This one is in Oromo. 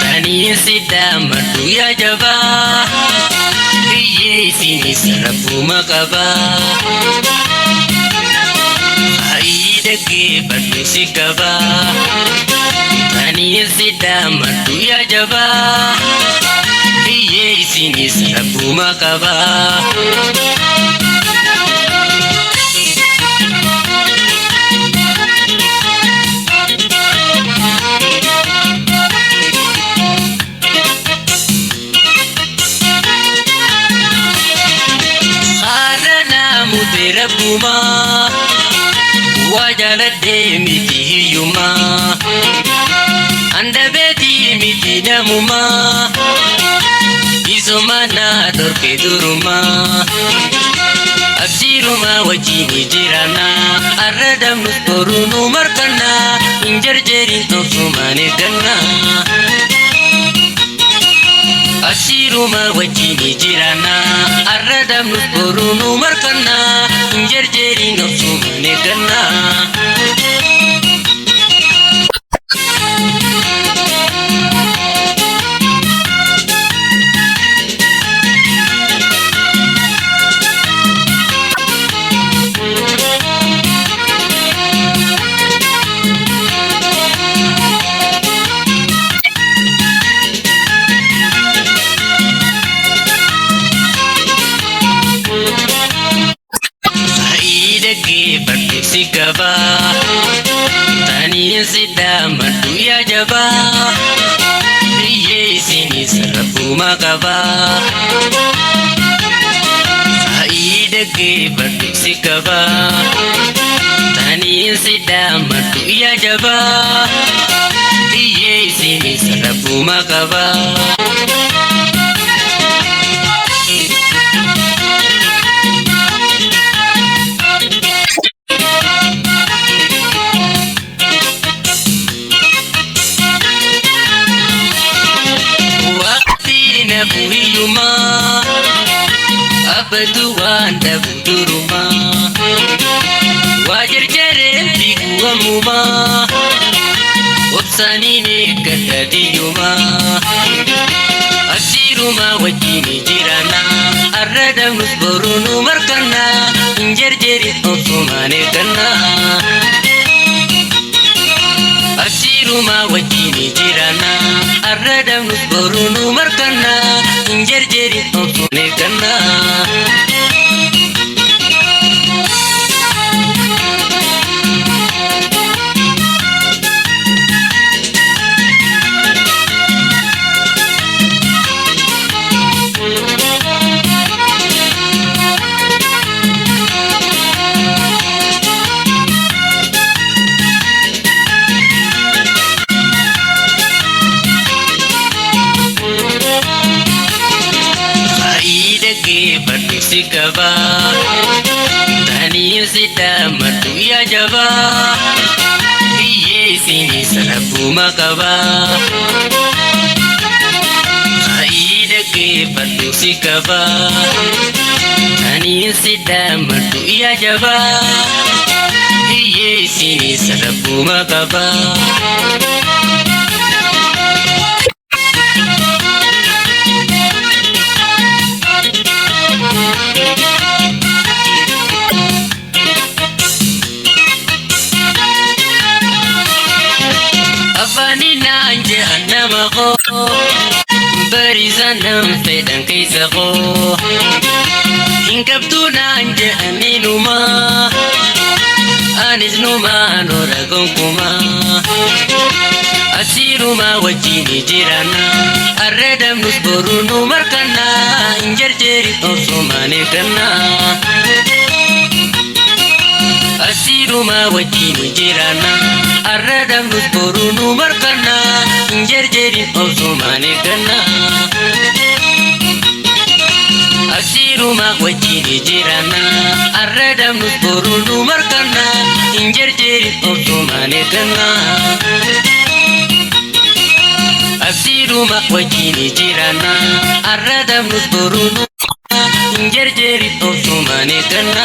Tani sidamatu ya jaba Iye sini sarafu makaba Aidake batu sikaba Tani sidamatu ya jaba Iye sini sarafu makaba Rabbuma wajalade miti yuma anda beti miti namuma isomana dorke duruma absiruma wajini jirana arradam nuskorunu markana injarjerin tosumane ganna Asiruma wajini jirana arradam nuskorunu markana injarjeri nofsumane ganna Sikaba tani sidamatu ya jaba Iye sini sarafu makaba Aidake batu sikaba tani sidamatu ya jaba Iye sini sarafu makaba Buhiyuma abaduwan da buduruma wajar jare biguwamuma obsani ne kadadiyuma asiruma wajini jirana arradam nusborunu markana injarjeri osumane kanna Asiruma wajini jirana arradam nusborunu markana injarjeri osumane kanna Sikaba tani sidamatu ya jaba Iye sini sarafu makaba Aidake batu sikaba tani sidamatu ya jaba Iye sini sarafu makaba Barizanam fedan kaisaqo inkabtuna anje aminuma anisnuma noragonkuma Asiruma wajjini jirana arredam nus borunu markana injerjeri osumane kana Asiruma wajjini jirana arredam nus borunu markana injerjeri osumane kana Asiruma wajjini jirana arredam nus borunu markana injerjeri osumane kana Asiruma wajjini jirana arradam nus borunu injerjeri osumane kana